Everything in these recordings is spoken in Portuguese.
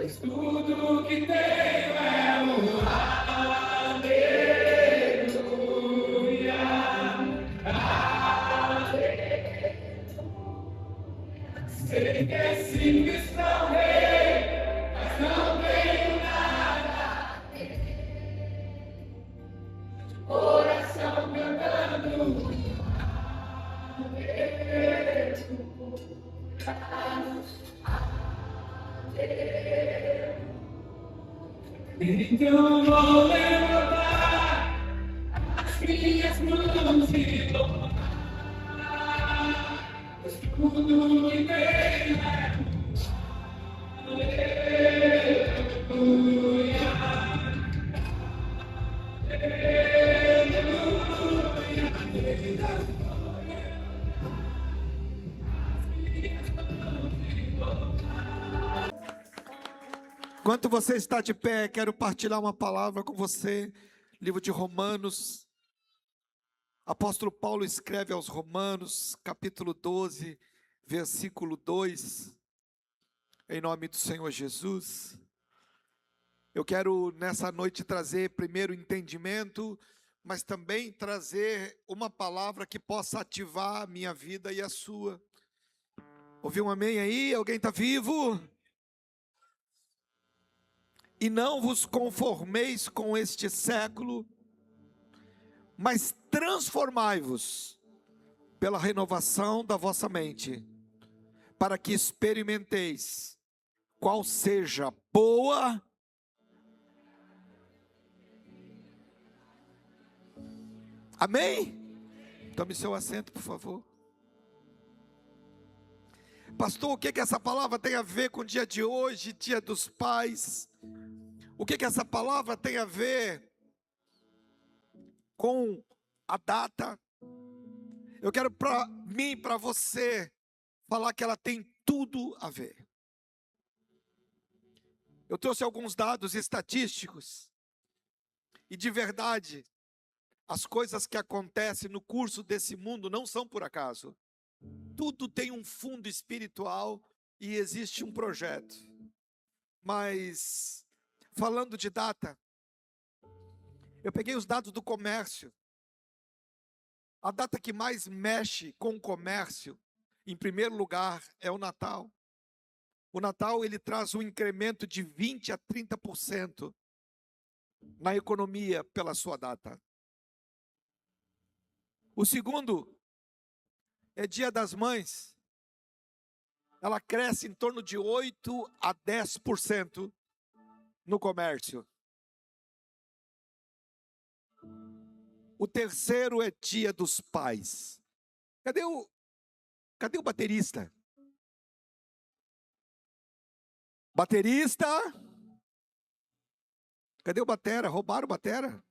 Pois tudo que tenho é um aleluia. Aleluia. Sei que é simples para o rei, mas não tenho nada. Coração cantando. Então vou levantar as minhas mãos e louvar, pois tudo que tenho é aleluia, aleluia. Enquanto você está de pé, quero partilhar uma palavra com você. Livro de Romanos. Apóstolo Paulo escreve aos Romanos, capítulo 12, versículo 2. Em nome do Senhor Jesus. Eu quero nessa noite trazer primeiro entendimento, mas também trazer uma palavra que possa ativar a minha vida e a sua. Ouviu um amém aí? Alguém está vivo? E não vos conformeis com este século, mas transformai-vos pela renovação da vossa mente, para que experimenteis qual seja boa, amém? Tome seu assento, por favor. Pastor, o que essa palavra tem a ver com o dia de hoje, dia dos pais? O que essa palavra tem a ver com a data? Eu quero para mim, para você, falar que ela tem tudo a ver. Eu trouxe alguns dados estatísticos, e de verdade, as coisas que acontecem no curso desse mundo não são por acaso. Tudo tem um fundo espiritual e existe um projeto. Mas, falando de data, eu peguei os dados do comércio. A data que mais mexe com o comércio, em primeiro lugar, é o Natal. O Natal, ele traz um incremento de 20% a 30% na economia pela sua data. O segundo é Dia das Mães. Ela cresce em torno de 8% a 10% no comércio. O terceiro é Dia dos Pais. Cadê o baterista? Baterista? Cadê o batera? Roubaram o batera?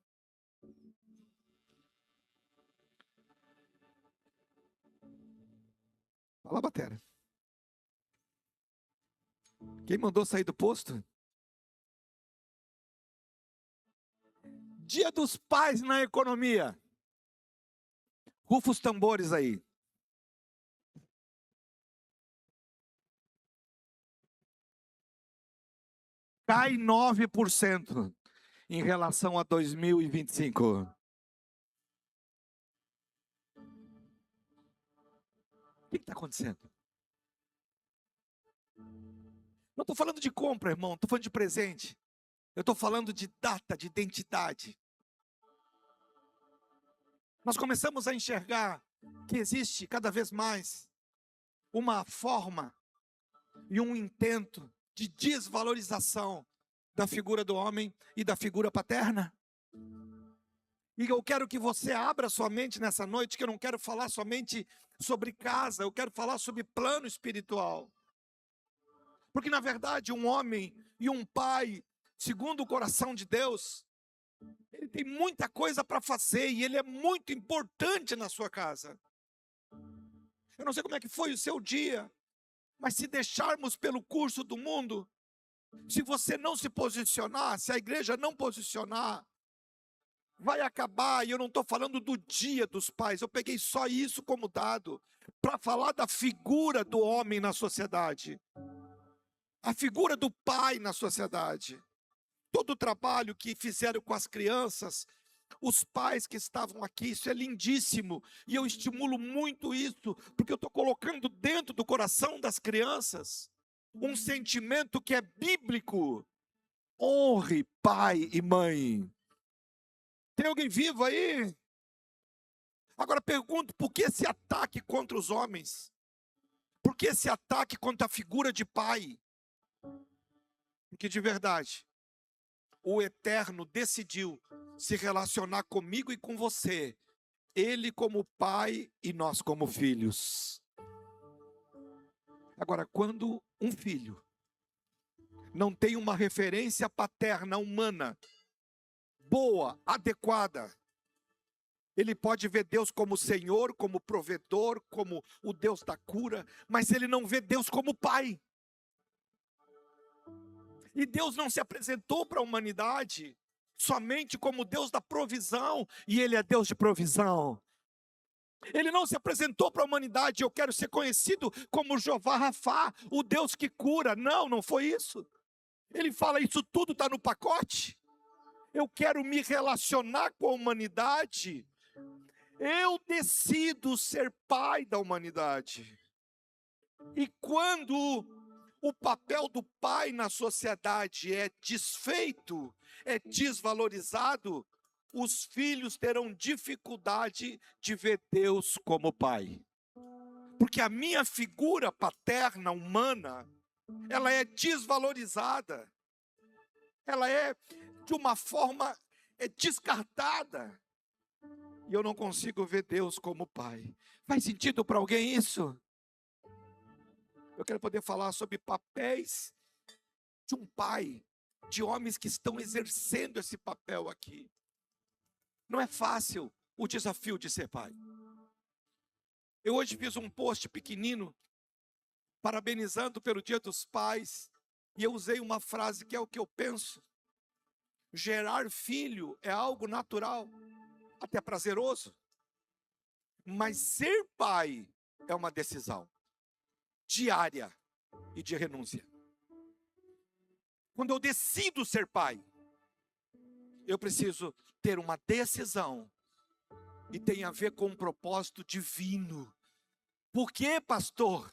Fala, batera. Quem mandou sair do posto? Dia dos Pais na economia. Rufa os tambores aí. Cai 9% em relação a 2025. O que está acontecendo? Não estou falando de compra, irmão, estou falando de presente. Eu estou falando de data, de identidade. Nós começamos a enxergar que existe cada vez mais uma forma e um intento de desvalorização da figura do homem e da figura paterna. E eu quero que você abra sua mente nessa noite, que eu não quero falar somente sobre casa, eu quero falar sobre plano espiritual. Porque na verdade um homem e um pai, segundo o coração de Deus, ele tem muita coisa para fazer e ele é muito importante na sua casa. Eu não sei como é que foi o seu dia, mas se deixarmos pelo curso do mundo, se você não se posicionar, se a igreja não posicionar, vai acabar. E eu não estou falando do Dia dos Pais, eu peguei só isso como dado, para falar da figura do homem na sociedade. A figura do pai na sociedade. Todo o trabalho que fizeram com as crianças, os pais que estavam aqui, isso é lindíssimo. E eu estimulo muito isso, porque eu estou colocando dentro do coração das crianças um sentimento que é bíblico. Honre pai e mãe. Tem alguém vivo aí? Agora pergunto, por que esse ataque contra os homens? Por que esse ataque contra a figura de pai? Porque de verdade, o Eterno decidiu se relacionar comigo e com você. Ele como pai e nós como filhos. Agora, quando um filho não tem uma referência paterna humana, boa, adequada, ele pode ver Deus como Senhor, como provedor, como o Deus da cura, mas ele não vê Deus como pai. E Deus não se apresentou para a humanidade somente como Deus da provisão, e Ele é Deus de provisão. Ele não se apresentou para a humanidade, eu quero ser conhecido como Jeová Rafá, o Deus que cura. Não, não foi isso. Ele fala, isso tudo está no pacote. Eu quero me relacionar com a humanidade. Eu decido ser pai da humanidade. E quando o papel do pai na sociedade é desfeito, é desvalorizado, os filhos terão dificuldade de ver Deus como pai. Porque a minha figura paterna, humana, ela é desvalorizada. Ela é, de uma forma, descartada. E eu não consigo ver Deus como pai. Faz sentido para alguém isso? Eu quero poder falar sobre papéis de um pai, de homens que estão exercendo esse papel aqui. Não é fácil o desafio de ser pai. Eu hoje fiz um post pequenino, parabenizando pelo Dia dos Pais, e eu usei uma frase que é o que eu penso. Gerar filho é algo natural, até prazeroso, mas ser pai é uma decisão diária e de renúncia. Quando eu decido ser pai, eu preciso ter uma decisão e tem a ver com um propósito divino. Por quê, pastor?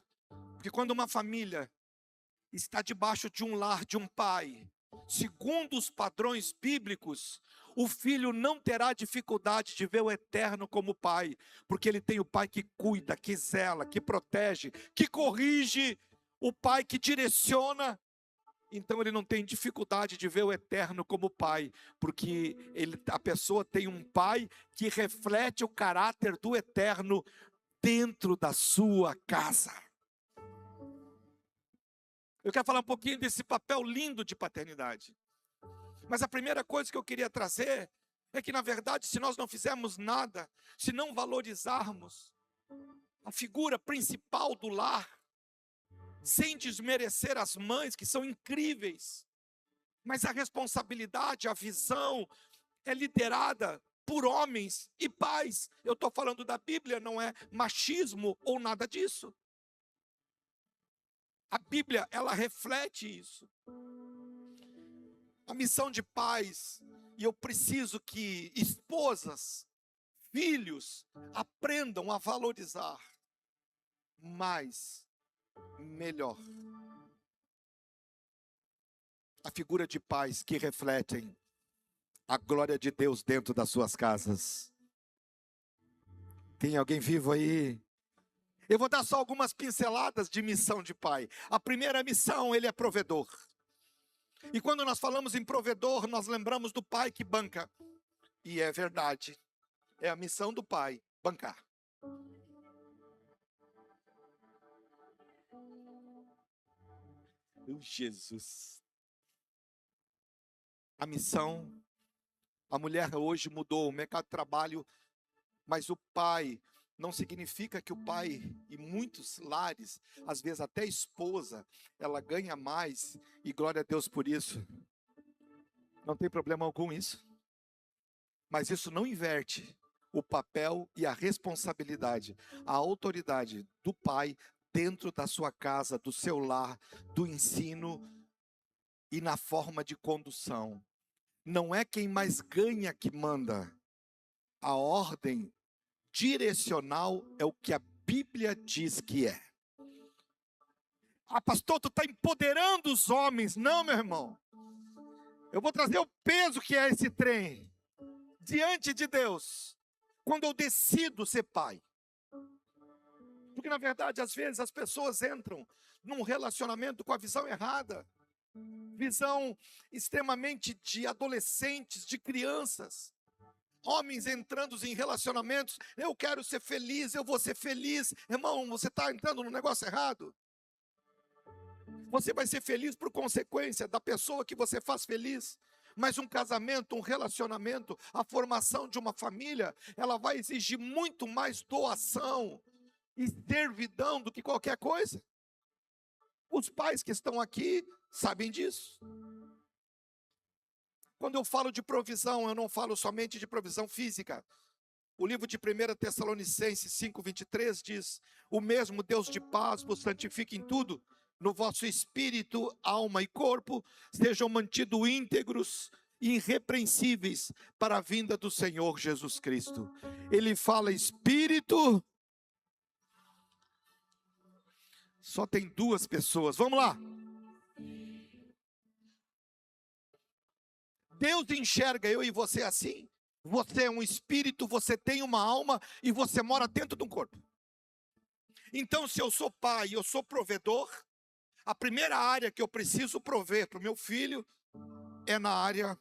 Porque quando uma família está debaixo de um lar de um pai, segundo os padrões bíblicos, o filho não terá dificuldade de ver o Eterno como pai, porque ele tem o pai que cuida, que zela, que protege, que corrige, o pai que direciona. Então ele não tem dificuldade de ver o Eterno como pai, porque a pessoa tem um pai que reflete o caráter do Eterno dentro da sua casa. Eu quero falar um pouquinho desse papel lindo de paternidade. Mas a primeira coisa que eu queria trazer é que, na verdade, se nós não fizermos nada, se não valorizarmos a figura principal do lar, sem desmerecer as mães, que são incríveis, mas a responsabilidade, a visão é liderada por homens e pais. Eu estou falando da Bíblia, não é machismo ou nada disso. A Bíblia, ela reflete isso. A missão de pais, e eu preciso que esposas, filhos, aprendam a valorizar mais, melhor, a figura de pais que refletem a glória de Deus dentro das suas casas. Tem alguém vivo aí? Eu vou dar só algumas pinceladas de missão de pai. A primeira missão, ele é provedor. E quando nós falamos em provedor, nós lembramos do pai que banca. E é verdade, é a missão do pai, bancar. Jesus. A missão, a mulher hoje mudou, o mercado de trabalho, mas o pai não significa que o pai, em muitos lares, às vezes até a esposa, ela ganha mais, e glória a Deus por isso. Não tem problema algum isso. Mas isso não inverte o papel e a responsabilidade, a autoridade do pai dentro da sua casa, do seu lar, do ensino e na forma de condução. Não é quem mais ganha que manda. A ordem direcional é o que a Bíblia diz que é. Ah, pastor, tu está empoderando os homens. Não, meu irmão. Eu vou trazer o peso que é esse trem diante de Deus, quando eu decido ser pai. Porque, na verdade, às vezes as pessoas entram num relacionamento com a visão errada. Visão extremamente de adolescentes, de crianças. Homens entrando em relacionamentos, eu quero ser feliz, eu vou ser feliz. Irmão, você está entrando no negócio errado. Você vai ser feliz por consequência da pessoa que você faz feliz. Mas um casamento, um relacionamento, a formação de uma família, ela vai exigir muito mais doação e servidão do que qualquer coisa. Os pais que estão aqui sabem disso. Quando eu falo de provisão, eu não falo somente de provisão física. O livro de 1 Tessalonicenses 5:23 diz: o mesmo Deus de paz vos santifique em tudo, no vosso espírito, alma e corpo, sejam mantidos íntegros e irrepreensíveis para a vinda do Senhor Jesus Cristo. Ele fala espírito. Só tem duas pessoas, vamos lá. Deus enxerga eu e você assim. Você é um espírito, você tem uma alma e você mora dentro de um corpo. Então, se eu sou pai, eu sou provedor, a primeira área que eu preciso prover para o meu filho é na área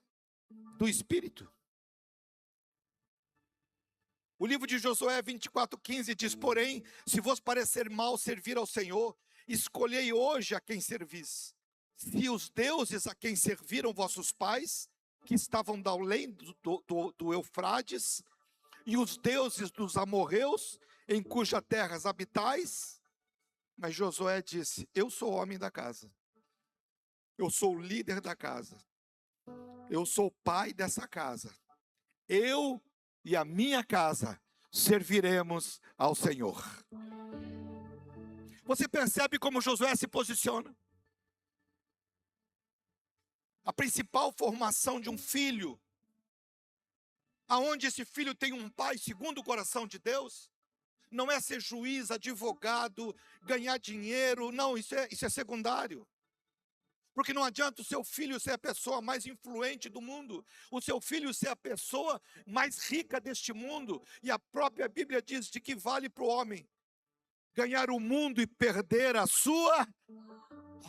do espírito. O livro de Josué 24:15 diz: porém, se vos parecer mal servir ao Senhor, escolhei hoje a quem servis. Se os deuses a quem serviram vossos pais, que estavam da além do Eufrates, e os deuses dos amorreus, em cuja terras habitais. Mas Josué disse: eu sou o homem da casa, eu sou o líder da casa, eu sou o pai dessa casa, eu e a minha casa serviremos ao Senhor. Você percebe como Josué se posiciona? A principal formação de um filho, aonde esse filho tem um pai segundo o coração de Deus, não é ser juiz, advogado, ganhar dinheiro, não, isso é secundário. Porque não adianta o seu filho ser a pessoa mais influente do mundo, o seu filho ser a pessoa mais rica deste mundo, e a própria Bíblia diz de que vale para o homem ganhar o mundo e perder a sua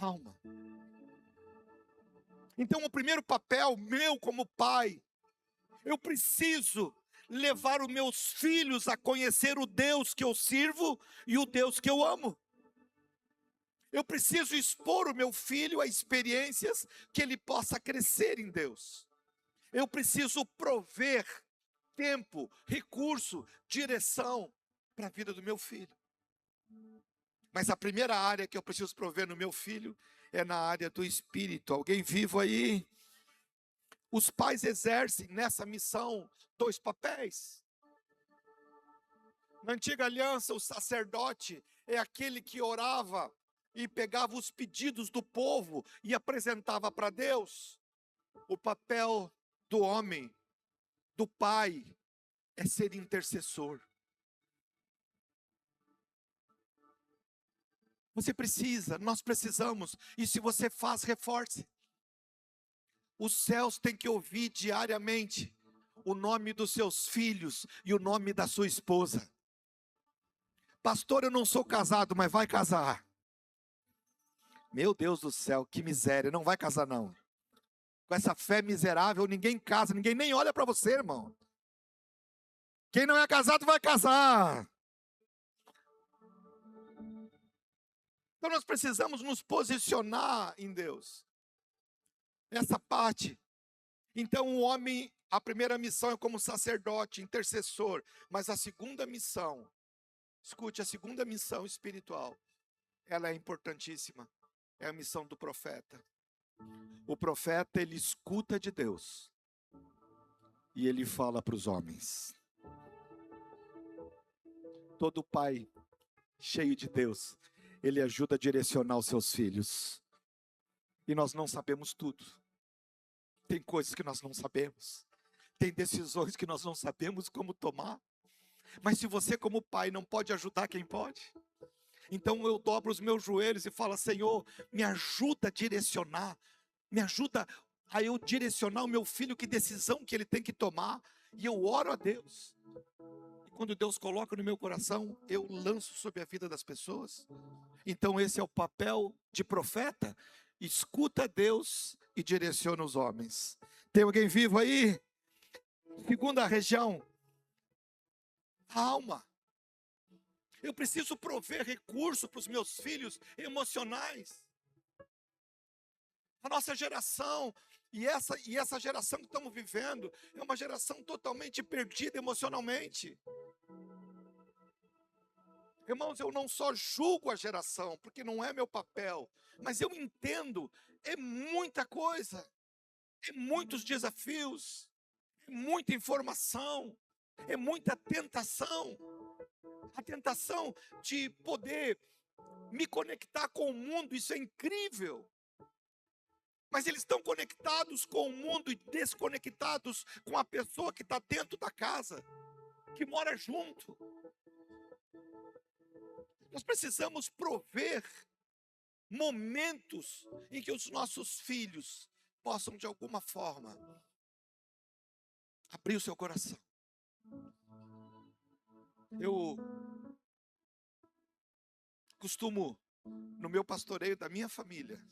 alma. Então, o primeiro papel meu como pai, eu preciso levar os meus filhos a conhecer o Deus que eu sirvo e o Deus que eu amo. Eu preciso expor o meu filho a experiências que ele possa crescer em Deus. Eu preciso prover tempo, recurso, direção para a vida do meu filho. Mas a primeira área que eu preciso prover no meu filho é na área do espírito. Alguém vivo aí? Os pais exercem nessa missão 2 papéis. Na antiga aliança, o sacerdote é aquele que orava e pegava os pedidos do povo e apresentava para Deus. O papel do homem, do pai, é ser intercessor. Você precisa, nós precisamos, e se você faz, reforce. Os céus têm que ouvir diariamente o nome dos seus filhos e o nome da sua esposa. Pastor, eu não sou casado, mas vai casar. Meu Deus do céu, que miséria, não vai casar não. Com essa fé miserável, ninguém casa, ninguém nem olha para você, irmão. Quem não é casado vai casar. Então nós precisamos nos posicionar em Deus. Essa parte. Então o homem, a primeira missão é como sacerdote, intercessor. Mas a segunda missão, escute, a segunda missão espiritual, ela é importantíssima. É a missão do profeta. O profeta, ele escuta de Deus. E ele fala para os homens. Todo pai cheio de Deus, Ele ajuda a direcionar os seus filhos. E nós não sabemos tudo. Tem coisas que nós não sabemos. Tem decisões que nós não sabemos como tomar. Mas se você como pai não pode ajudar quem pode, então eu dobro os meus joelhos e falo: Senhor, me ajuda a direcionar. Me ajuda a eu direcionar o meu filho, que decisão que ele tem que tomar. E eu oro a Deus. E quando Deus coloca no meu coração, eu lanço sobre a vida das pessoas. Então esse é o papel de profeta. Escuta Deus e direciona os homens. Tem alguém vivo aí? Segunda região, a alma. Eu preciso prover recurso para os meus filhos emocionais. A nossa geração, e essa geração que estamos vivendo, é uma geração totalmente perdida emocionalmente. Irmãos, eu não só julgo a geração, porque não é meu papel, mas eu entendo, é muita coisa, é muitos desafios, é muita informação, é muita tentação. A tentação de poder me conectar com o mundo, isso é incrível. Mas eles estão conectados com o mundo e desconectados com a pessoa que está dentro da casa, que mora junto. Nós precisamos prover momentos em que os nossos filhos possam, de alguma forma, abrir o seu coração. Eu costumo, no meu pastoreio da minha família,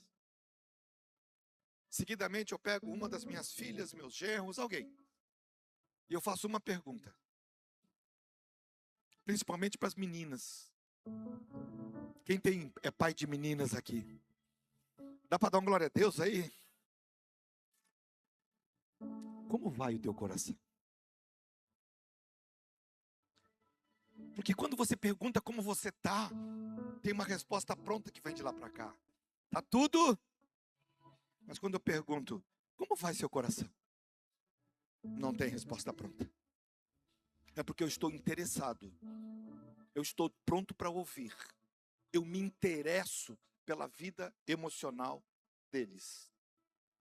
seguidamente eu pego uma das minhas filhas, meus genros, alguém, e eu faço uma pergunta, principalmente para as meninas. Quem é pai de meninas aqui? Dá para dar uma glória a Deus aí? Como vai o teu coração? Porque quando você pergunta como você está, tem uma resposta pronta que vem de lá para cá. Tá tudo? Mas quando eu pergunto, como vai seu coração? Não tem resposta pronta. É porque eu estou interessado. Eu estou pronto para ouvir. Eu me interesso pela vida emocional deles.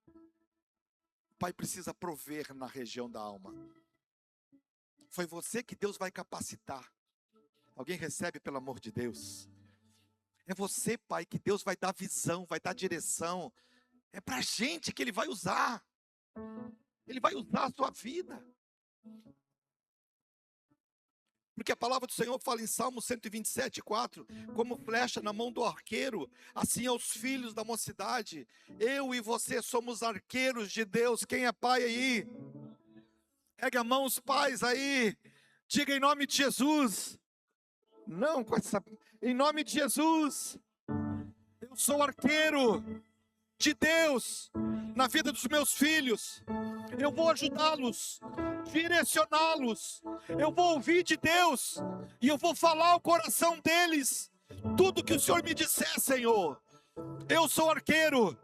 O pai precisa prover na região da alma. Foi você que Deus vai capacitar. Alguém recebe, pelo amor de Deus? É você, pai, que Deus vai dar visão, vai dar direção. É para a gente que Ele vai usar. Ele vai usar a sua vida. Porque a palavra do Senhor fala em Salmo 127:4, como flecha na mão do arqueiro, assim aos filhos da mocidade. Eu e você somos arqueiros de Deus. Quem é pai aí? Pega a mão os pais aí. Diga em nome de Jesus. Não, em nome de Jesus. Eu sou arqueiro de Deus na vida dos meus filhos. Eu vou ajudá-los, direcioná-los. Eu vou ouvir de Deus e eu vou falar ao coração deles tudo que o Senhor me disser, Senhor. Eu sou arqueiro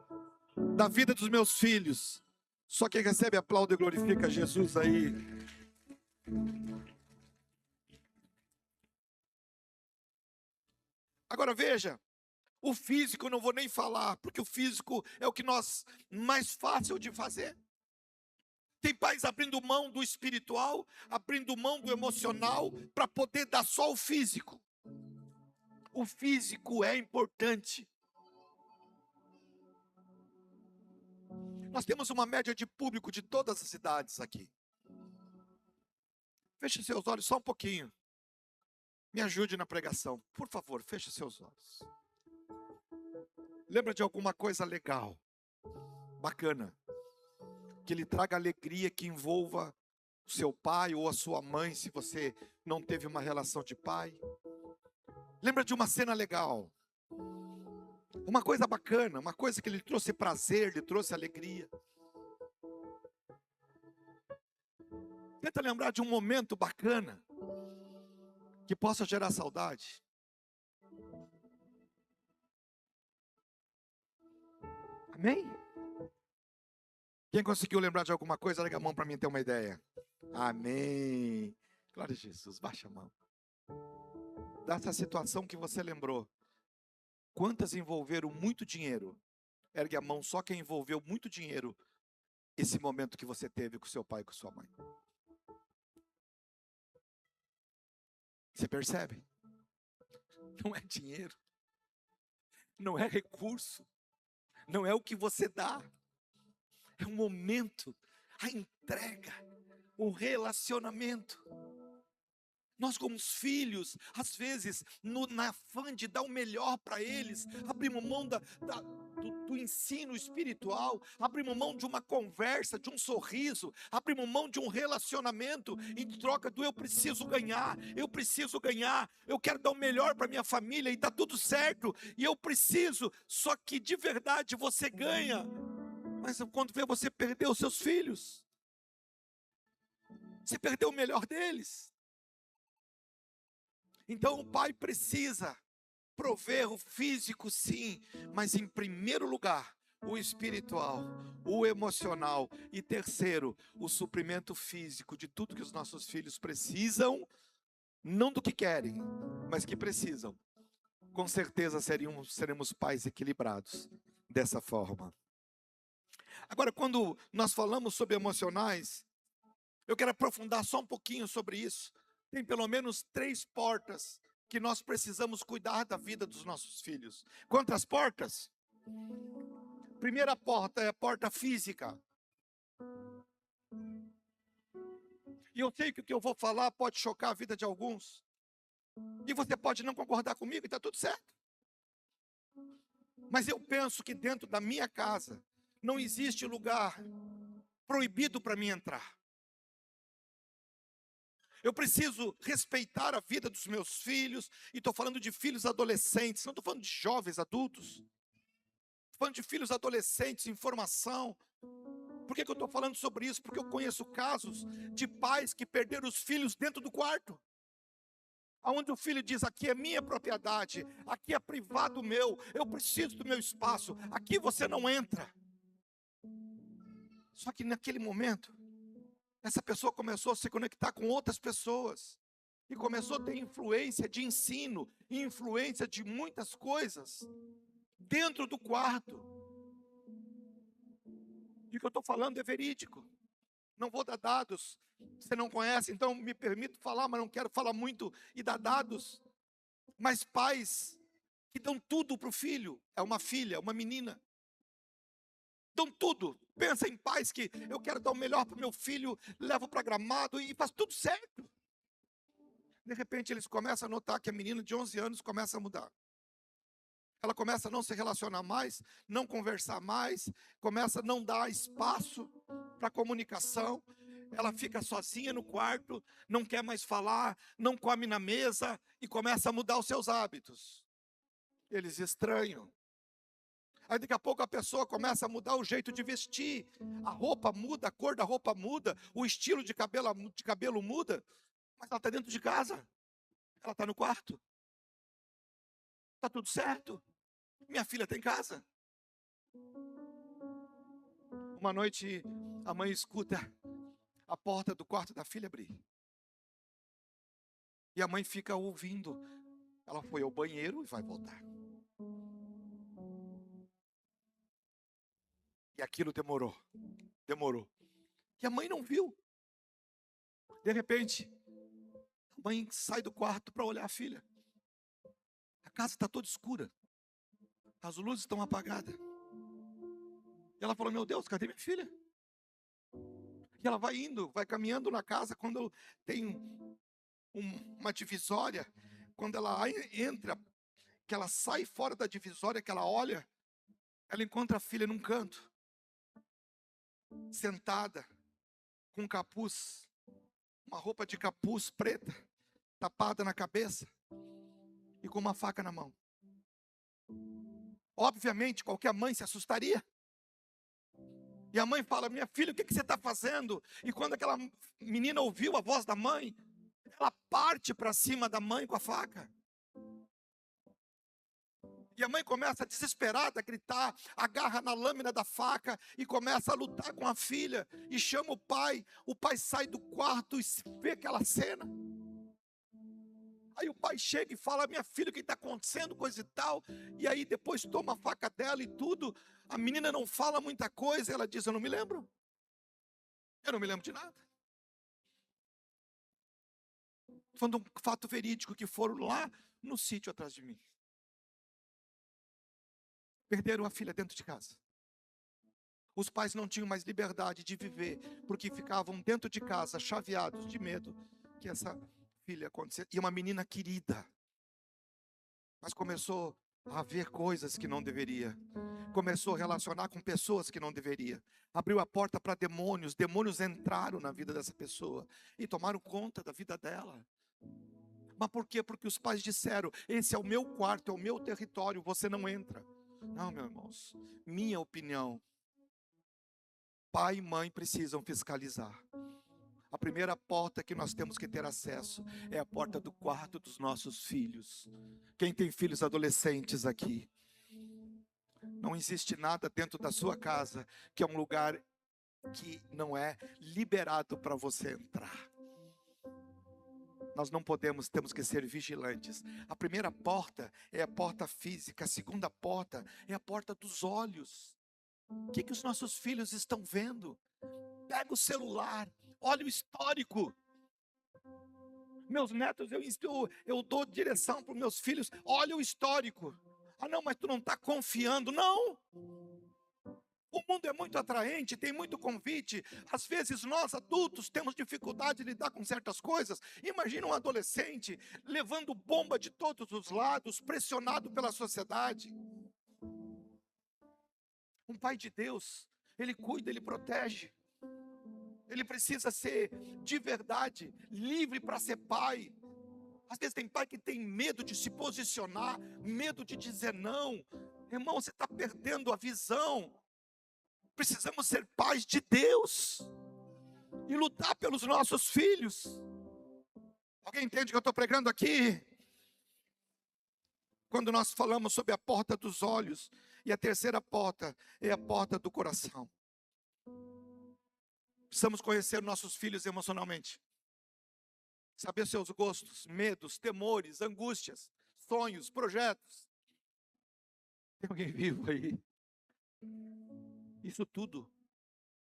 da vida dos meus filhos. Só quem recebe aplaude e glorifica Jesus aí. Agora veja, o físico eu não vou nem falar, porque o físico é o que nós mais fácil de fazer. Tem pais abrindo mão do espiritual, abrindo mão do emocional, para poder dar só o físico. O físico é importante. Nós temos uma média de público de todas as cidades aqui. Feche seus olhos só um pouquinho. Me ajude na pregação. Por favor, feche seus olhos. Lembra de alguma coisa legal, bacana, que lhe traga alegria, que envolva o seu pai ou a sua mãe, se você não teve uma relação de pai. Lembra de uma cena legal, uma coisa bacana, uma coisa que lhe trouxe prazer, lhe trouxe alegria. Tenta lembrar de um momento bacana que possa gerar saudade. Amém? Quem conseguiu lembrar de alguma coisa, larga a mão para mim ter uma ideia. Amém. Glória a Jesus, baixa a mão. Dessa situação que você lembrou, Quantas envolveram muito dinheiro? Ergue a mão só quem envolveu muito dinheiro esse momento que você teve com seu pai e com sua mãe. Você percebe? Não é dinheiro, não é recurso, não é o que você dá, é o momento, a entrega, o relacionamento. Nós como filhos, às vezes, na afã de dar o melhor para eles, abrimos mão do ensino espiritual, abrimos mão de uma conversa, de um sorriso, abrimos mão de um relacionamento, em troca do eu preciso ganhar, eu quero dar o melhor para minha família, e está tudo certo, e eu preciso, só que de verdade você ganha, mas quando vê você perdeu os seus filhos, você perdeu o melhor deles. Então o pai precisa prover o físico, sim, mas em primeiro lugar, o espiritual, o emocional, e terceiro, o suprimento físico de tudo que os nossos filhos precisam, não do que querem, mas que precisam. Com certeza seremos pais equilibrados dessa forma. Agora, quando nós falamos sobre emocionais, eu quero aprofundar só um pouquinho sobre isso. Tem pelo menos 3 portas que nós precisamos cuidar da vida dos nossos filhos. Quantas portas? Primeira porta é a porta física. E eu sei que o que eu vou falar pode chocar a vida de alguns. E você pode não concordar comigo, e está tudo certo. Mas eu penso que dentro da minha casa não existe lugar proibido para mim entrar. Eu preciso respeitar a vida dos meus filhos, e estou falando de filhos adolescentes, não estou falando de jovens adultos. Estou falando de filhos adolescentes em formação. Por que eu estou falando sobre isso? Porque eu conheço casos de pais que perderam os filhos dentro do quarto. Onde o filho diz, aqui é minha propriedade, aqui é privado meu, eu preciso do meu espaço, aqui você não entra. Só que naquele momento, essa pessoa começou a se conectar com outras pessoas, e começou a ter influência de ensino, influência de muitas coisas, dentro do quarto. E o que eu estou falando é verídico. Não vou dar dados, você não conhece, então me permito falar, mas não quero falar muito e dar dados. Mas pais que dão tudo para o filho, é uma filha, uma menina, dão tudo. Pensa em pais que eu quero dar o melhor para o meu filho, levo para Gramado e faz tudo certo. De repente eles começam a notar que a menina de 11 anos começa a mudar. Ela começa a não se relacionar mais, não conversar mais, começa a não dar espaço para comunicação. Ela fica sozinha no quarto, não quer mais falar, não come na mesa e começa a mudar os seus hábitos. Eles estranham. Aí daqui a pouco a pessoa começa a mudar o jeito de vestir, a roupa muda, a cor da roupa muda, o estilo de cabelo muda, mas ela está dentro de casa, ela está no quarto. Está tudo certo, minha filha está em casa. Uma noite a mãe escuta a porta do quarto da filha abrir. E a mãe fica ouvindo. Ela foi ao banheiro e vai voltar. E aquilo demorou. E a mãe não viu. De repente, a mãe sai do quarto para olhar a filha. A casa está toda escura. As luzes estão apagadas. E ela falou, meu Deus, cadê minha filha? E ela vai indo, vai caminhando na casa, quando tem uma divisória, quando ela entra, que ela sai fora da divisória, que ela olha, ela encontra a filha num canto, sentada, com capuz, uma roupa de capuz preta, tapada na cabeça, e com uma faca na mão. Obviamente, qualquer mãe se assustaria. E a mãe fala, minha filha, o que você está fazendo? E quando aquela menina ouviu a voz da mãe, ela parte para cima da mãe com a faca. E a mãe começa desesperada a gritar, agarra na lâmina da faca e começa a lutar com a filha. E chama o pai sai do quarto e vê aquela cena. Aí o pai chega e fala: minha filha, o que está acontecendo, coisa e tal. E aí depois toma a faca dela e tudo. A menina não fala muita coisa. Ela diz: eu não me lembro. Eu não me lembro de nada. Foi um fato verídico que foram lá no sítio atrás de mim. Perderam a filha dentro de casa. Os pais não tinham mais liberdade de viver, porque ficavam dentro de casa, chaveados de medo que essa filha acontecesse. E uma menina querida, mas começou a ver coisas que não deveria. Começou a relacionar com pessoas que não deveria. Abriu a porta para demônios. Demônios entraram na vida dessa pessoa e tomaram conta da vida dela. Mas por quê? Porque os pais disseram: esse é o meu quarto, é o meu território, você não entra. Não, meus irmãos, minha opinião, pai e mãe precisam fiscalizar. A primeira porta que nós temos que ter acesso é a porta do quarto dos nossos filhos. Quem tem filhos adolescentes aqui? Não existe nada dentro da sua casa que é um lugar que não é liberado para você entrar. Nós não podemos, temos que ser vigilantes. A primeira porta é a porta física, a segunda porta é a porta dos olhos. O que os nossos filhos estão vendo? Pega o celular, olha o histórico. Meus netos, eu dou direção para os meus filhos, olha o histórico. Ah não, mas tu não está confiando. Não! O mundo é muito atraente, tem muito convite. Às vezes nós adultos temos dificuldade de lidar com certas coisas. Imagina um adolescente levando bomba de todos os lados, pressionado pela sociedade. Um pai de Deus, ele cuida, ele protege. Ele precisa ser de verdade livre para ser pai. Às vezes tem pai que tem medo de se posicionar, medo de dizer não. Irmão, você está perdendo a visão. Precisamos ser pais de Deus e lutar pelos nossos filhos. Alguém entende o que eu estou pregando aqui? Quando nós falamos sobre a porta dos olhos, e a terceira porta é a porta do coração. Precisamos conhecer nossos filhos emocionalmente. Saber seus gostos, medos, temores, angústias, sonhos, projetos. Tem alguém vivo aí? Isso tudo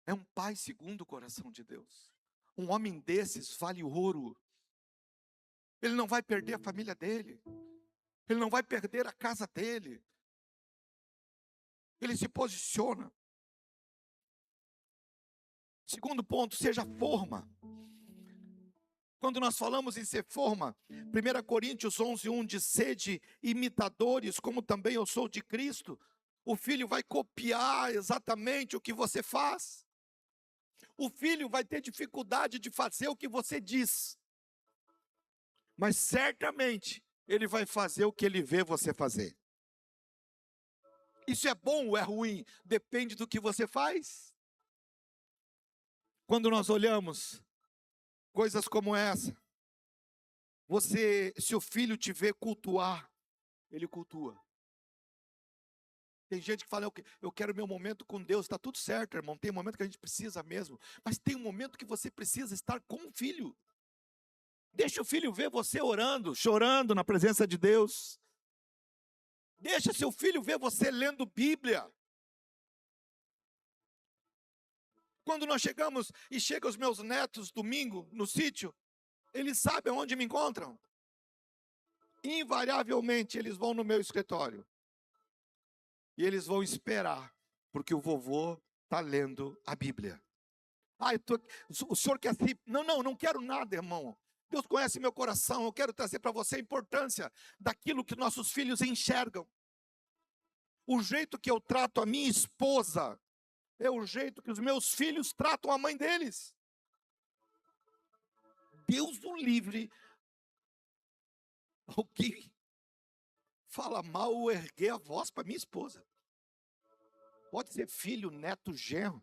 é um pai segundo o coração de Deus. Um homem desses vale ouro. Ele não vai perder a família dele. Ele não vai perder a casa dele. Ele se posiciona. Segundo ponto, seja forma. Quando nós falamos em ser forma, 1 Coríntios 11:1 diz: sede imitadores, como também eu sou de Cristo. O filho vai copiar exatamente o que você faz. O filho vai ter dificuldade de fazer o que você diz. Mas certamente ele vai fazer o que ele vê você fazer. Isso é bom ou é ruim? Depende do que você faz. Quando nós olhamos coisas como essa, se o filho te vê cultuar, ele cultua. Tem gente que fala: eu quero meu momento com Deus. Está tudo certo, irmão. Tem um momento que a gente precisa mesmo. Mas tem um momento que você precisa estar com o filho. Deixa o filho ver você orando, chorando na presença de Deus. Deixa seu filho ver você lendo Bíblia. Quando nós chegamos e chegam os meus netos domingo no sítio, eles sabem onde me encontram. Invariavelmente eles vão no meu escritório. E eles vão esperar, porque o vovô está lendo a Bíblia. O senhor quer assim? Não quero nada, irmão. Deus conhece meu coração. Eu quero trazer para você a importância daquilo que nossos filhos enxergam. O jeito que eu trato a minha esposa é o jeito que os meus filhos tratam a mãe deles. Deus o livre. Alguém fala mal ou erguer a voz para minha esposa. Pode ser filho, neto, genro,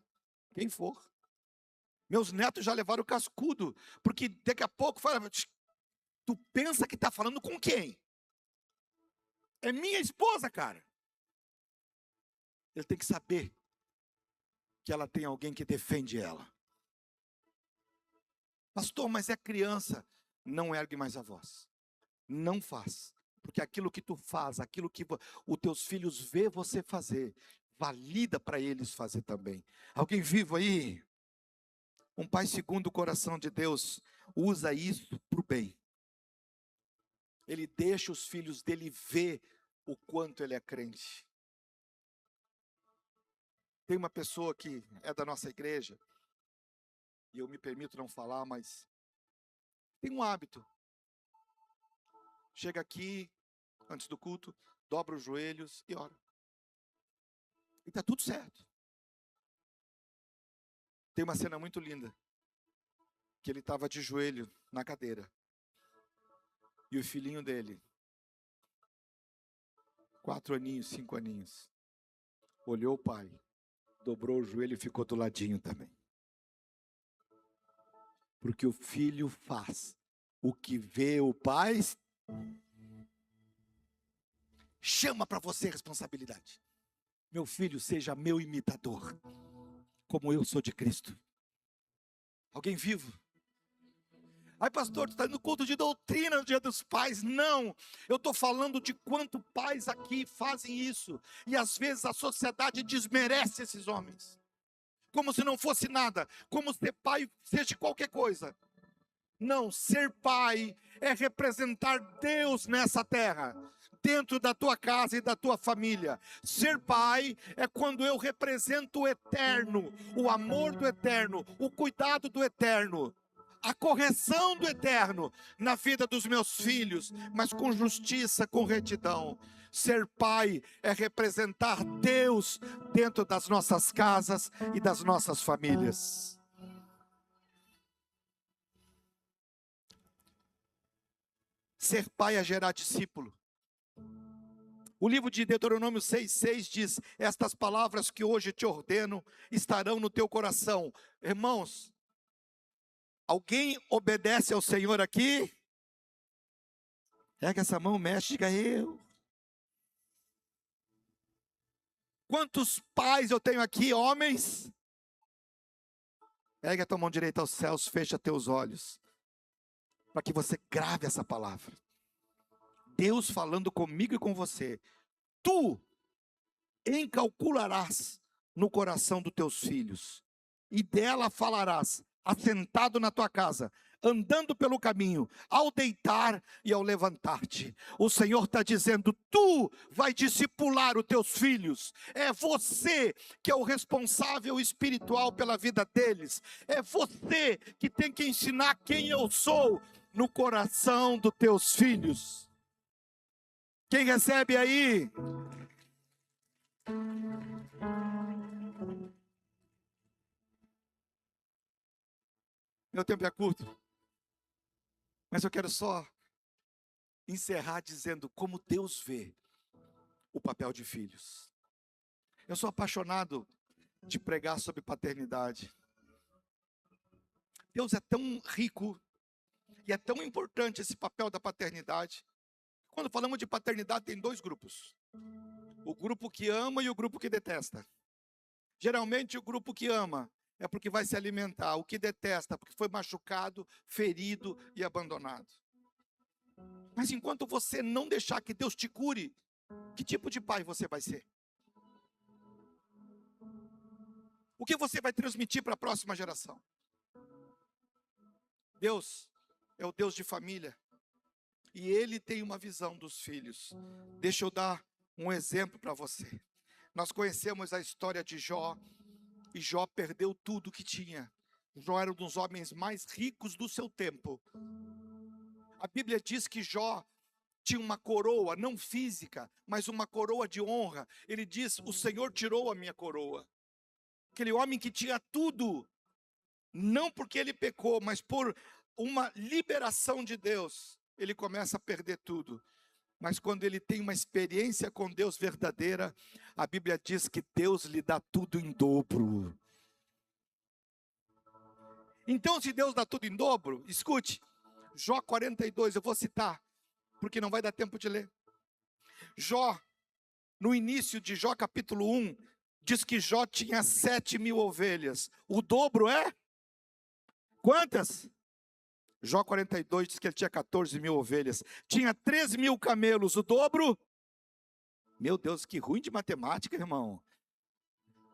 quem for. Meus netos já levaram o cascudo, porque daqui a pouco fala: tu pensa que está falando com quem? É minha esposa, cara. Ele tem que saber que ela tem alguém que defende ela. Pastor, mas é criança. Não ergue mais a voz. Não faz. Porque aquilo que tu faz, aquilo que os teus filhos vê você fazer, valida para eles fazer também. Alguém vivo aí? Um pai segundo o coração de Deus usa isso para o bem. Ele deixa os filhos dele ver o quanto ele é crente. Tem uma pessoa que é da nossa igreja, e eu me permito não falar, mas tem um hábito. Chega aqui, antes do culto, dobra os joelhos e ora. E está tudo certo. Tem uma cena muito linda, que ele estava de joelho na cadeira. E o filhinho dele, 4 aninhos, 5 aninhos, olhou o pai, dobrou o joelho e ficou do ladinho também. Porque o filho faz o que vê o pai, chama para você responsabilidade. Meu filho, seja meu imitador, como eu sou de Cristo. Alguém vivo? Ai, pastor, tu está indo no culto de doutrina no Dia dos Pais. Não, eu estou falando de quanto pais aqui fazem isso. E às vezes a sociedade desmerece esses homens. Como se não fosse nada. Como se ser pai seja qualquer coisa. Não, ser pai é representar Deus nessa terra. Dentro da tua casa e da tua família. Ser pai é quando eu represento o eterno, o amor do eterno, o cuidado do eterno, a correção do eterno na vida dos meus filhos, mas com justiça, com retidão. Ser pai é representar Deus dentro das nossas casas e das nossas famílias. Ser pai é gerar discípulo. O livro de Deuteronômio 6,6 diz: estas palavras que hoje te ordeno estarão no teu coração. Irmãos, alguém obedece ao Senhor aqui? Pega essa mão, mexe, diga eu. Quantos pais eu tenho aqui, homens? Pega a tua mão direita aos céus, fecha teus olhos, para que você grave essa palavra. Deus falando comigo e com você. Tu encalcularás no coração dos teus filhos, e dela falarás, assentado na tua casa, andando pelo caminho, ao deitar e ao levantar-te. O Senhor está dizendo, tu vai discipular os teus filhos. É você que é o responsável espiritual pela vida deles. É você que tem que ensinar quem eu sou no coração dos teus filhos. Quem recebe aí? Meu tempo é curto, mas eu quero só encerrar dizendo como Deus vê o papel de filhos. Eu sou apaixonado de pregar sobre paternidade. Deus é tão rico e é tão importante esse papel da paternidade. Quando falamos de paternidade, tem 2 grupos. O grupo que ama e o grupo que detesta. Geralmente o grupo que ama é porque vai se alimentar. O que detesta, porque foi machucado, ferido e abandonado. Mas enquanto você não deixar que Deus te cure, que tipo de pai você vai ser? O que você vai transmitir para a próxima geração? Deus é o Deus de família. E Ele tem uma visão dos filhos. Deixa eu dar um exemplo para você. Nós conhecemos a história de Jó. E Jó perdeu tudo que tinha. Jó era um dos homens mais ricos do seu tempo. A Bíblia diz que Jó tinha uma coroa, não física, mas uma coroa de honra. Ele diz, o Senhor tirou a minha coroa. Aquele homem que tinha tudo, não porque ele pecou, mas por uma liberação de Deus, ele começa a perder tudo. Mas quando ele tem uma experiência com Deus verdadeira, a Bíblia diz que Deus lhe dá tudo em dobro. Então, se Deus dá tudo em dobro, escute, Jó 42, eu vou citar, porque não vai dar tempo de ler. Jó, no início de Jó capítulo 1, diz que Jó tinha 7.000 ovelhas. O dobro é? Quantas? Jó 42 diz que ele tinha 14 mil ovelhas. Tinha 3 mil camelos, o dobro. Meu Deus, que ruim de matemática, irmão.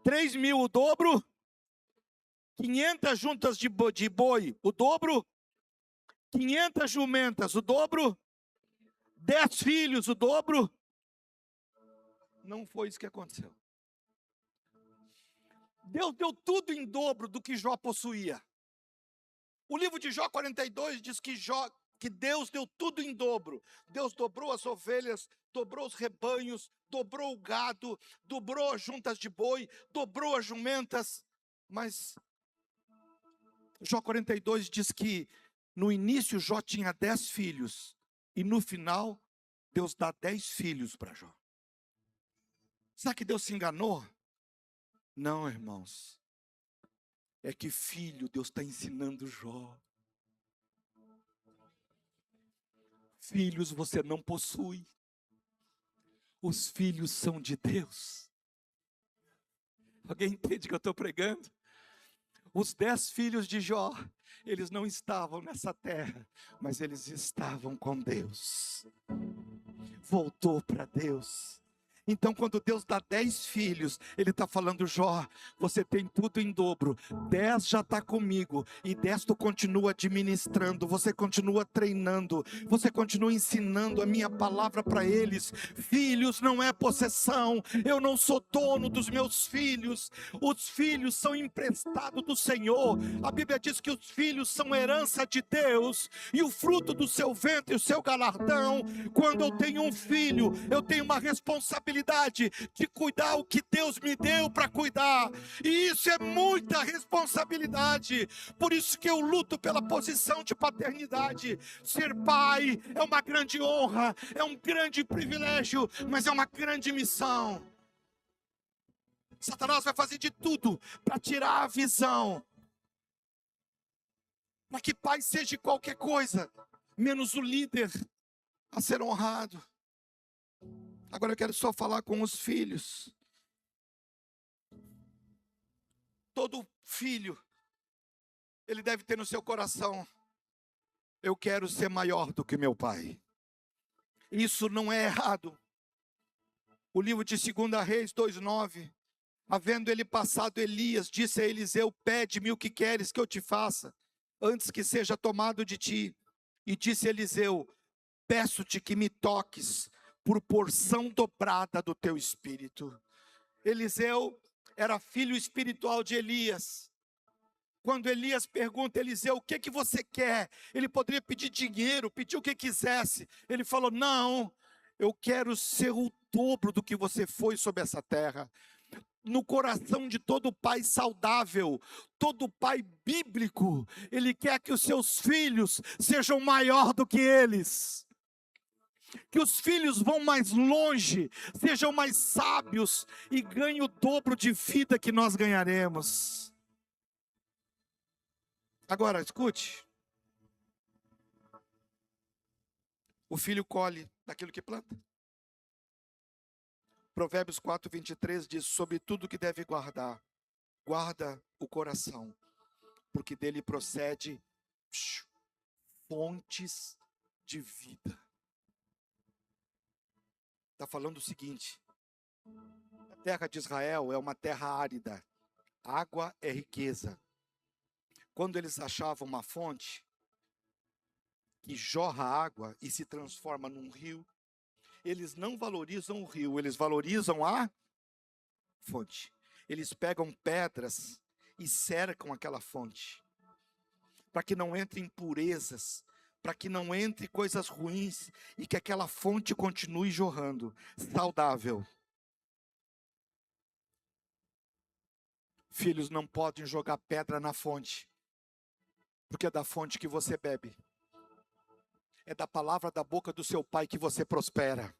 3 mil, o dobro. 500 juntas de boi, o dobro. 500 jumentas, o dobro. 10 filhos, o dobro. Não foi isso que aconteceu. Deus deu tudo em dobro do que Jó possuía. O livro de Jó 42 diz que Deus deu tudo em dobro. Deus dobrou as ovelhas, dobrou os rebanhos, dobrou o gado, dobrou as juntas de boi, dobrou as jumentas. Mas Jó 42 diz que no início Jó tinha 10 filhos. E no final, Deus dá 10 filhos para Jó. Será que Deus se enganou? Não, irmãos. É que filho, Deus está ensinando Jó. Filhos você não possui. Os filhos são de Deus. Alguém entende o que eu estou pregando? Os 10 filhos de Jó, eles não estavam nessa terra, mas eles estavam com Deus. Voltou para Deus. Então, quando Deus dá 10 filhos, Ele está falando: Jó, você tem tudo em dobro. 10 já está comigo, e 10 tu continua administrando, você continua treinando, você continua ensinando a minha palavra para eles. Filhos não é possessão, eu não sou dono dos meus filhos. Os filhos são emprestados do Senhor. A Bíblia diz que os filhos são herança de Deus, e o fruto do seu ventre, o seu galardão. Quando eu tenho um filho, eu tenho uma responsabilidade de cuidar o que Deus me deu para cuidar, e isso é muita responsabilidade. Por isso que eu luto pela posição de paternidade. Ser pai é uma grande honra, é um grande privilégio, mas é uma grande missão. Satanás vai fazer de tudo para tirar a visão, para que pai seja qualquer coisa, menos o líder a ser honrado. Agora eu quero só falar com os filhos. Todo filho, ele deve ter no seu coração: eu quero ser maior do que meu pai. Isso não é errado. O livro de 2 Reis 2:9, havendo ele passado Elias, disse a Eliseu: pede-me o que queres que eu te faça, antes que seja tomado de ti. E disse Eliseu: peço-te que me toques por porção dobrada do teu espírito. Eliseu era filho espiritual de Elias. Quando Elias pergunta a Eliseu: o que você quer? Ele poderia pedir dinheiro, pedir o que quisesse. Ele falou: não, eu quero ser o dobro do que você foi sobre essa terra. No coração de todo pai saudável, todo pai bíblico, ele quer que os seus filhos sejam maior do que eles. Que os filhos vão mais longe, sejam mais sábios e ganhem o dobro de vida que nós ganharemos. Agora, escute. O filho colhe daquilo que planta. Provérbios 4:23 diz: sobre tudo que deve guardar, guarda o coração, porque dele procede fontes de vida. Está falando o seguinte: a terra de Israel é uma terra árida, água é riqueza. Quando eles achavam uma fonte que jorra água e se transforma num rio, eles não valorizam o rio, eles valorizam a fonte. Eles pegam pedras e cercam aquela fonte, para que não entre impurezas, para que não entre coisas ruins, e que aquela fonte continue jorrando, saudável. Filhos não podem jogar pedra na fonte, porque é da fonte que você bebe. É da palavra da boca do seu pai que você prospera.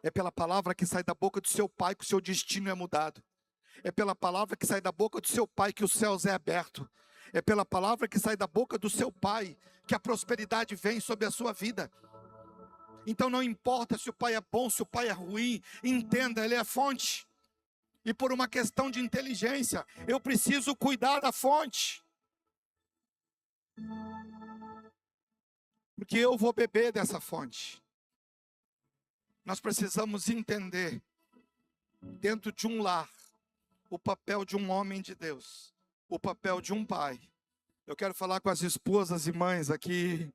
É pela palavra que sai da boca do seu pai que o seu destino é mudado. É pela palavra que sai da boca do seu pai que os céus é aberto. É pela palavra que sai da boca do seu pai que a prosperidade vem sobre a sua vida. Então não importa se o pai é bom, se o pai é ruim, entenda, ele é a fonte. E por uma questão de inteligência, eu preciso cuidar da fonte. porque eu vou beber dessa fonte. Nós precisamos entender, dentro de um lar, o papel de um homem de Deus, o papel de um pai. Eu quero falar com as esposas e mães aqui.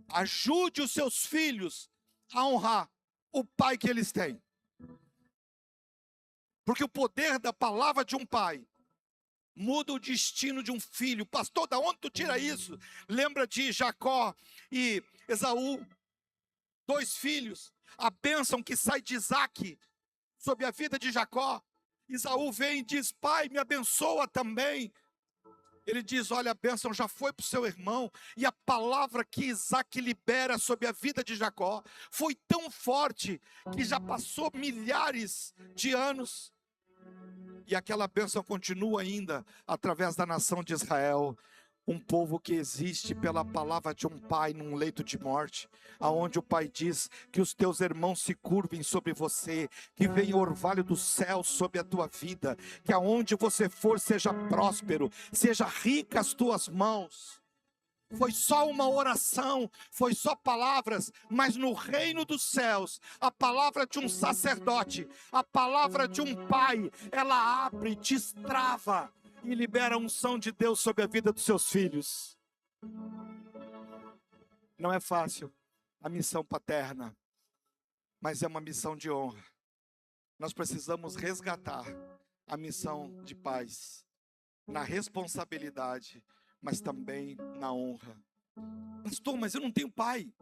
Ajude os seus filhos a honrar o pai que eles têm. Porque o poder da palavra de um pai muda o destino de um filho. Pastor, da onde tu tira isso? Lembra de Jacó e Esaú, 2 filhos. A bênção que sai de Isaac sobre a vida de Jacó. Esaú vem e diz: pai, me abençoa também. Ele diz: olha, a bênção já foi para o seu irmão. E a palavra que Isaac libera sobre a vida de Jacó foi tão forte que já passou milhares de anos. E aquela bênção continua ainda através da nação de Israel. Um povo que existe pela palavra de um pai num leito de morte, aonde o pai diz que os teus irmãos se curvem sobre você, que venha o orvalho do céu sobre a tua vida, que aonde você for seja próspero, seja rica as tuas mãos. Foi só uma oração, foi só palavras, mas no reino dos céus, a palavra de um sacerdote, a palavra de um pai, ela abre, destrava e libera a unção de Deus sobre a vida dos seus filhos. Não é fácil a missão paterna, mas é uma missão de honra. Nós precisamos resgatar a missão de pais na responsabilidade, mas também na honra. Pastor, mas eu não tenho pai.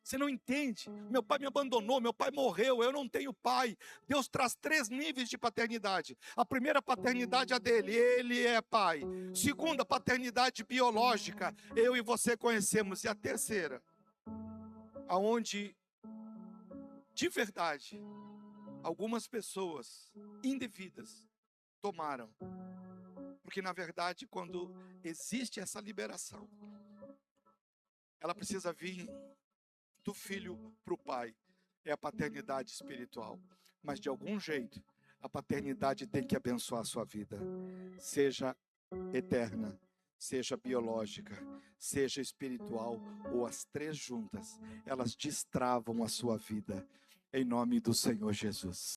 Você não entende? Meu pai me abandonou, meu pai morreu, eu não tenho pai. Deus traz 3 níveis de paternidade. A primeira paternidade é dele, ele é pai. Segunda, paternidade biológica, eu e você conhecemos. E a terceira, aonde, de verdade, algumas pessoas indevidas tomaram. Porque, na verdade, quando existe essa liberação, ela precisa vir do filho para o pai. É a paternidade espiritual. Mas, de algum jeito, a paternidade tem que abençoar a sua vida. Seja eterna, seja biológica, seja espiritual, ou as 3 juntas, elas destravam a sua vida. Em nome do Senhor Jesus.